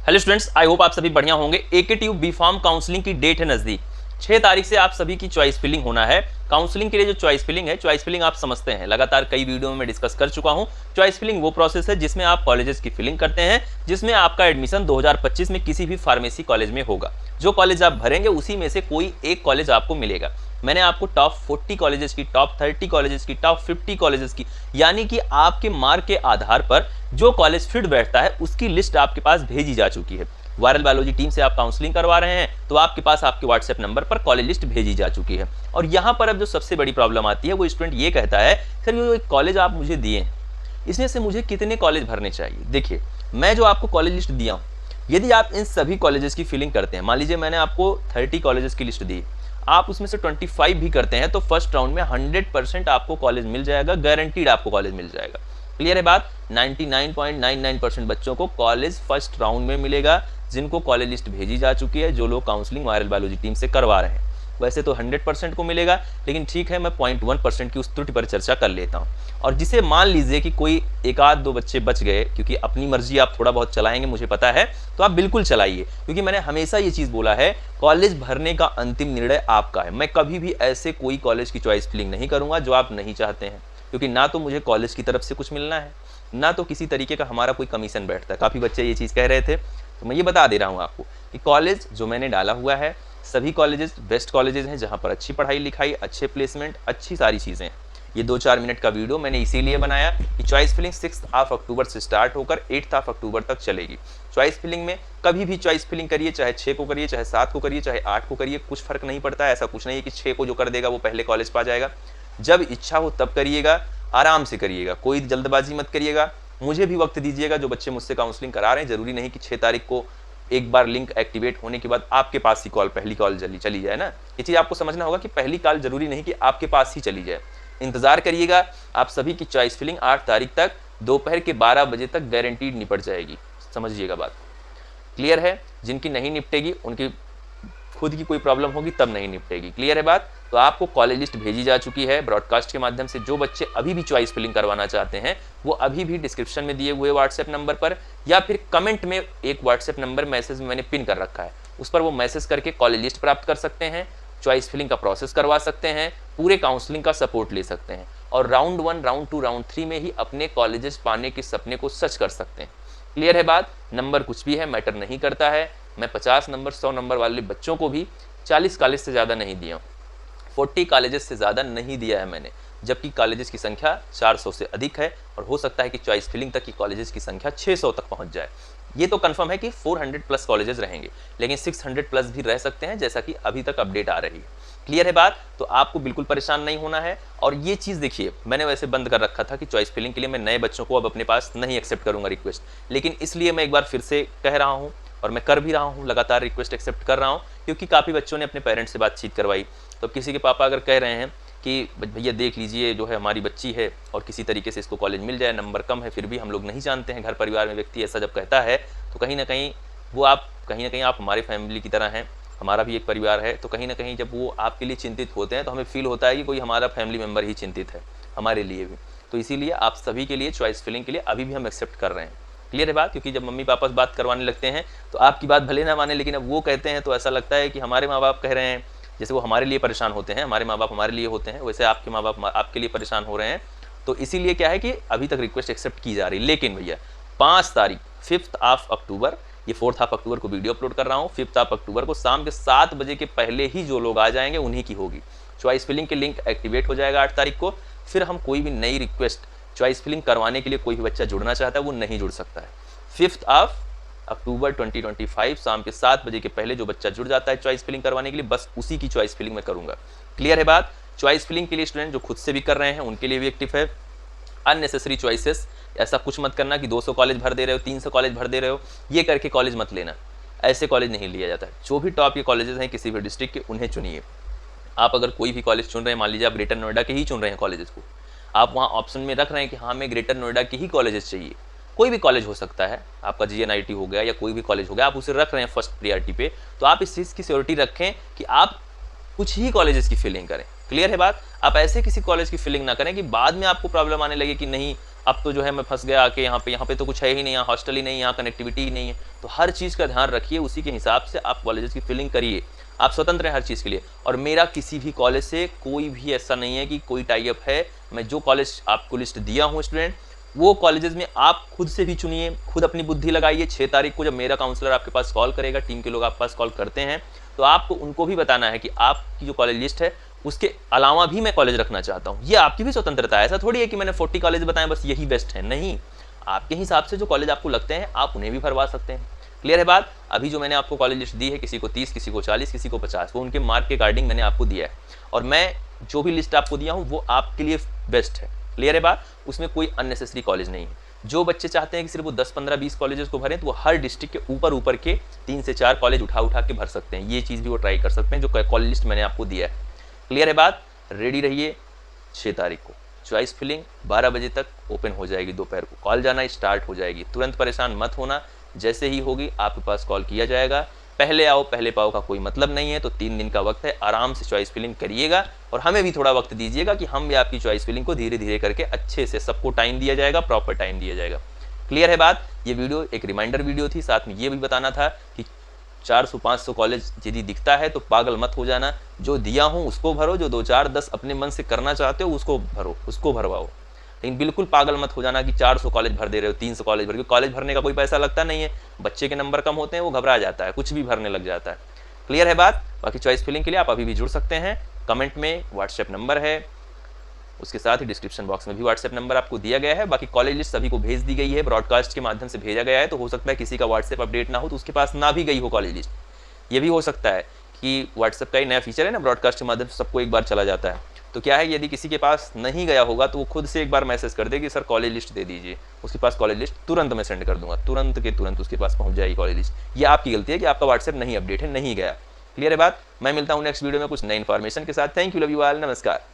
Hello students, I hope आप सभी बढ़िया होंगे। एकेटीयू बी फार्म काउंसलिंग की डेट है नजदीक। 6 तारीख से आप सभी की चॉइस फिलिंग होना है। काउंसलिंग के लिए जो चॉइस फिलिंग है, चॉइस फिलिंग आप समझते हैं, लगातार कई वीडियो में मैं डिस्कस कर चुका हूं। चॉइस फिलिंग वो प्रोसेस है जिसमें आप कॉलेजेस की फिलिंग करते हैं, जिसमें आपका एडमिशन 2025 में किसी भी फार्मेसी कॉलेज में होगा। जो कॉलेज आप भरेंगे उसी में से कोई एक कॉलेज आपको मिलेगा। मैंने आपको टॉप 40 कॉलेजेस की, टॉप 30 कॉलेजेस की, टॉप 50 कॉलेजेस की, यानी कि आपके मार्क के आधार पर जो कॉलेज फिट बैठता है उसकी लिस्ट आपके पास भेजी जा चुकी है। वायरल बायोलॉजी टीम से आप काउंसलिंग करवा रहे हैं तो आपके पास आपके व्हाट्सएप नंबर पर कॉलेज लिस्ट भेजी जा चुकी है। और यहां पर अब जो सबसे बड़ी प्रॉब्लम आती है वो स्टूडेंट ये कहता है, सर ये जो एक कॉलेज आप मुझे दिए हैं इसमें से मुझे कितने कॉलेज भरने चाहिए। देखिए, मैं जो आपको कॉलेज लिस्ट दिया हूं, यदि आप इन सभी कॉलेजेस की फिलिंग करते हैं, मान लीजिए मैंने आपको 30 कॉलेजेस की लिस्ट दी, आप उसमें से 25 भी करते हैं तो फर्स्ट राउंड में 100% आपको कॉलेज मिल जाएगा, गारंटीड आपको कॉलेज मिल जाएगा। क्लियर है बात। 99.99% बच्चों को कॉलेज फर्स्ट राउंड में मिलेगा, जिनको कॉलेज लिस्ट भेजी जा चुकी है, जो लोग काउंसलिंग वायरल बायोलॉजी टीम से करवा रहे हैं। वैसे तो 100% को मिलेगा, लेकिन ठीक है, मैं 0.1% की उस त्रुटि पर चर्चा कर लेता हूं। और जिसे मान लीजिए कि कोई एक आध दो बच्चे बच गए, क्योंकि अपनी मर्जी आप थोड़ा बहुत चलाएंगे मुझे पता है, तो आप बिल्कुल चलाइए, क्योंकि मैंने हमेशा ये चीज़ बोला है, कॉलेज भरने का अंतिम निर्णय आपका है। मैं कभी भी ऐसे कोई कॉलेज की चॉइस फिलिंग नहीं करूंगा जो आप नहीं चाहते हैं, क्योंकि ना तो मुझे कॉलेज की तरफ से कुछ मिलना है, ना तो किसी तरीके का हमारा कोई कमीशन बैठता है। काफ़ी बच्चे ये चीज़ कह रहे थे, तो मैं ये बता दे रहा हूँ आपको कि कॉलेज जो मैंने डाला हुआ है, सभी कॉलेजेस बेस्ट कॉलेजेस हैं, जहाँ पर अच्छी पढ़ाई लिखाई, अच्छे प्लेसमेंट, अच्छी सारी चीज़ें हैं। ये 2-4 मिनट का वीडियो मैंने इसीलिए बनाया कि चॉइस फिलिंग 6 अक्टूबर से स्टार्ट होकर 8 अक्टूबर तक चलेगी। चॉइस फिलिंग में कभी भी चॉइस फिलिंग करिए, चाहे 6 को करिए, चाहे 7 को करिए, चाहे 8 को करिए, कुछ फर्क नहीं पड़ता है। ऐसा कुछ नहीं है कि 6 को जो कर देगा वो पहले कॉलेज पा जाएगा। जब इच्छा हो तब करिएगा, आराम से करिएगा, कोई जल्दबाजी मत करिएगा। मुझे भी वक्त दीजिएगा। जो बच्चे मुझसे काउंसलिंग करा रहे हैं, जरूरी नहीं कि 6 तारीख को एक बार लिंक एक्टिवेट होने के बाद आपके पास ही पहली कॉल चली जाए ना। ये चीज़ आपको समझना होगा कि पहली कॉल जरूरी नहीं कि आपके पास ही चली जाए। इंतजार करिएगा। आप सभी की चॉइस फिलिंग 8 तारीख तक दोपहर के 12 बजे तक गारंटीड निपट जाएगी। समझिएगा बात। क्लियर है। जिनकी नहीं निपटेगी, उनकी खुद की कोई प्रॉब्लम होगी तब नहीं निपटेगी। क्लियर है बात। तो आपको कॉलेज लिस्ट भेजी जा चुकी है ब्रॉडकास्ट के माध्यम से। जो बच्चे अभी भी चॉइस फिलिंग करवाना चाहते हैं, वो अभी भी डिस्क्रिप्शन में दिए हुए व्हाट्सएप नंबर पर, या फिर कमेंट में एक व्हाट्सएप नंबर मैसेज में मैंने पिन कर रखा है, उस पर वो मैसेज करके कॉलेज लिस्ट प्राप्त कर सकते हैं, चॉइस फिलिंग का प्रोसेस करवा सकते हैं, पूरे काउंसलिंग का सपोर्ट ले सकते हैं, और राउंड 1, राउंड 2, राउंड 3 में ही अपने कॉलेजेस पाने के सपने को सच कर सकते हैं। क्लियर है बात। नंबर कुछ भी है, मैटर नहीं करता है। मैं 50 नंबर 100 नंबर वाले बच्चों को भी 40 कॉलेज से ज़्यादा नहीं दिया हूँ, 40 कॉलेजेस से ज़्यादा नहीं दिया है मैंने, जबकि कॉलेजेस की संख्या 400 से अधिक है, और हो सकता है कि चॉइस फिलिंग तक की कॉलेजेस की संख्या 600 तक पहुंच जाए। ये तो कंफर्म है कि 400 प्लस कॉलेजेस रहेंगे, लेकिन 600 प्लस भी रह सकते हैं, जैसा कि अभी तक अपडेट आ रही है। क्लियर है बात। तो आपको बिल्कुल परेशान नहीं होना है। और ये चीज़ देखिए, मैंने वैसे बंद कर रखा था कि चॉइस फिलिंग के लिए मैं नए बच्चों को अब अपने पास नहीं एक्सेप्ट करूंगा रिक्वेस्ट, लेकिन इसलिए मैं एक बार फिर से कह रहा हूँ, और मैं कर भी रहा हूँ, लगातार रिक्वेस्ट एक्सेप्ट कर रहा हूँ, क्योंकि काफ़ी बच्चों ने अपने पेरेंट्स से बातचीत करवाई। तो किसी के पापा अगर कह रहे हैं कि भैया देख लीजिए, जो है हमारी बच्ची है और किसी तरीके से इसको कॉलेज मिल जाए, नंबर कम है, फिर भी हम लोग नहीं जानते हैं, घर परिवार में व्यक्ति ऐसा जब कहता है, तो कहीं ना कहीं वो आप हमारे फैमिली की तरह हैं, हमारा भी एक परिवार है। तो कहीं ना कहीं जब वो आपके लिए चिंतित होते हैं, तो हमें फील होता है कि कोई हमारा फैमिली मेम्बर ही चिंतित है हमारे लिए भी। तो इसीलिए आप सभी के लिए चॉइस फिलिंग के लिए अभी भी हम एक्सेप्ट कर रहे हैं। क्लियर है बात। क्योंकि जब मम्मी पापा से बात करवाने लगते हैं तो आपकी बात भले ना माने, लेकिन अब वो कहते हैं तो ऐसा लगता है कि हमारे माँ बाप कह रहे हैं। जैसे वो हमारे लिए परेशान होते हैं, हमारे माँ बाप हमारे लिए होते हैं, वैसे आपके माँ बाप आपके लिए परेशान हो रहे हैं। तो इसीलिए क्या है कि अभी तक रिक्वेस्ट एक्सेप्ट की जा रही है। लेकिन भैया 5 तारीख 5 अक्टूबर, ये 4 अक्टूबर को वीडियो अपलोड कर रहा हूँ, 5 अक्टूबर को शाम के 7 बजे के पहले ही जो लोग आ जाएंगे उन्हीं की होगी। चॉइस फिलिंग के लिंक एक्टिवेट हो जाएगा 8 तारीख को। फिर हम कोई भी नई रिक्वेस्ट चॉइस फिलिंग करवाने के लिए कोई भी बच्चा जुड़ना चाहता है वो नहीं जुड़ सकता है। 5 अक्टूबर 2025 शाम के 7 बजे के पहले जो बच्चा जुड़ जाता है चॉइस फिलिंग करवाने के लिए, बस उसी की चॉइस फिलिंग मैं करूंगा। क्लियर है बात। चॉइस फिलिंग के लिए स्टूडेंट जो खुद से भी कर रहे हैं उनके लिए भी एक्टिव है। अननेसेसरी चॉइसेस, ऐसा कुछ मत करना कि 200 कॉलेज भर दे रहे हो, 300 कॉलेज भर दे रहे हो, ये करके कॉलेज मत लेना। ऐसे कॉलेज नहीं लिया जाता है। जो भी टॉप के कॉलेजेस हैं किसी भी डिस्ट्रिक्ट के, उन्हें चुनिए। आप अगर कोई भी कॉलेज चुन रहे हैं, मान लीजिए आप ग्रेटर नोएडा के ही चुन रहे हैं कॉलेजेस को, आप वहाँ ऑप्शन में रख रहे हैं कि हाँ हमें ग्रेटर नोएडा के ही कॉलेजेस चाहिए, कोई भी कॉलेज हो सकता है, आपका GNIT हो गया या कोई भी कॉलेज हो गया, आप उसे रख रहे हैं फर्स्ट प्रायोरिटी पे, तो आप इस चीज़ की श्योरिटी रखें कि आप कुछ ही कॉलेजेस की फिलिंग करें। क्लियर है बात। आप ऐसे किसी कॉलेज की फिलिंग ना करें कि बाद में आपको प्रॉब्लम आने लगे कि नहीं अब तो जो है मैं फंस गया आके यहाँ पे तो कुछ है ही नहीं, यहाँ हॉस्टल ही नहीं, यहाँ कनेक्टिविटी ही नहीं है। तो हर चीज़ का ध्यान रखिए, उसी के हिसाब से आप कॉलेजेस की फिलिंग करिए। आप स्वतंत्र हैं हर चीज़ के लिए। और मेरा किसी भी कॉलेज से कोई भी ऐसा नहीं है कि कोई टाई अप है। मैं जो कॉलेज आपको लिस्ट दिया हूँ स्टूडेंट, वो कॉलेजेस में आप खुद से भी चुनिए, खुद अपनी बुद्धि लगाइए। 6 तारीख को जब मेरा काउंसलर आपके पास कॉल करेगा, टीम के लोग आपके पास कॉल करते हैं, तो आपको उनको भी बताना है कि आपकी जो कॉलेज लिस्ट है उसके अलावा भी मैं कॉलेज रखना चाहता हूँ। ये आपकी भी स्वतंत्रता है। ऐसा थोड़ी है कि मैंने 40 कॉलेज बताएं बस यही बेस्ट है, नहीं। आपके हिसाब से जो कॉलेज आपको लगते हैं आप उन्हें भी भरवा सकते हैं। क्लियर है बात? अभी जो मैंने आपको कॉलेज लिस्ट दी है, किसी को 30, किसी को 40, किसी को 50, वो उनके मार्क के अकॉर्डिंग मैंने आपको दिया है। और मैं जो भी लिस्ट आपको दिया हूँ वो आपके लिए बेस्ट है। क्लियर है बात? उसमें कोई अननेसेसरी कॉलेज नहीं है। जो बच्चे चाहते हैं कि सिर्फ वो 10, 15, 20 कॉलेजेस को भरें, तो वो हर डिस्ट्रिक्ट के ऊपर के 3 से 4 कॉलेज उठा के भर सकते हैं। ये चीज़ भी वो ट्राई कर सकते हैं जो कॉलेज लिस्ट मैंने आपको दिया है। क्लियर है बात? रेडी रहिए। 6 तारीख को चॉइस फिलिंग 12 बजे तक ओपन हो जाएगी, दोपहर को कॉल जाना स्टार्ट हो जाएगी। तुरंत परेशान मत होना, जैसे ही होगी आपके पास कॉल किया जाएगा। पहले आओ पहले पाओ का कोई मतलब नहीं है। तो 3 दिन का वक्त है, आराम से चॉइस फिलिंग करिएगा और हमें भी थोड़ा वक्त दीजिएगा कि हम भी आपकी चॉइस फिलिंग को धीरे धीरे करके अच्छे से, सबको टाइम दिया जाएगा, प्रॉपर टाइम दिया जाएगा। क्लियर है बात? ये वीडियो एक रिमाइंडर वीडियो थी, साथ में ये भी बताना था कि 400-500 कॉलेज यदि दिखता है तो पागल मत हो जाना। जो दिया हूँ उसको भरो, जो 2, 4, 10 अपने मन से करना चाहते हो उसको भरो, उसको भरवाओ। लेकिन बिल्कुल पागल मत हो जाना कि 400 कॉलेज भर दे रहे हो, 300 कॉलेज भर, क्योंकि कॉलेज भरने का कोई पैसा लगता नहीं है। बच्चे के नंबर कम होते हैं, वो घबरा जाता है, कुछ भी भरने लग जाता है। क्लियर है बात? बाकी चॉइस फिलिंग के लिए आप अभी भी जुड़ सकते हैं। कमेंट में व्हाट्सएप नंबर है, उसके साथ ही डिस्क्रिप्शन बॉक्स में भी व्हाट्सएप नंबर आपको दिया गया है। बाकी कॉलेज लिस्ट सभी को भेज दी गई है, ब्रॉडकास्ट के माध्यम से भेजा गया है। तो हो सकता है किसी का व्हाट्सएप अपडेट ना हो तो उसके पास ना भी गई हो कॉलेज लिस्ट। ये भी हो सकता है कि व्हाट्सएप का ही नया फीचर है ना, ब्रॉडकास्ट के माध्यम से सबको एक बार चला जाता है। तो क्या है, यदि किसी के पास नहीं गया होगा तो वो खुद से एक बार मैसेज कर दे कि सर कॉलेज लिस्ट दे दीजिए, उसके पास कॉलेज लिस्ट तुरंत मैं सेंड कर दूंगा, तुरंत के तुरंत उसके पास पहुंच जाएगी कॉलेज लिस्ट। ये आपकी गलती है कि आपका व्हाट्सएप नहीं अपडेट है, नहीं गया। क्लियर है बात? मैं मिलता हूँ नेक्स्ट वीडियो में कुछ नई इन्फॉर्मेशन के साथ। Thank you, love you all, नमस्कार।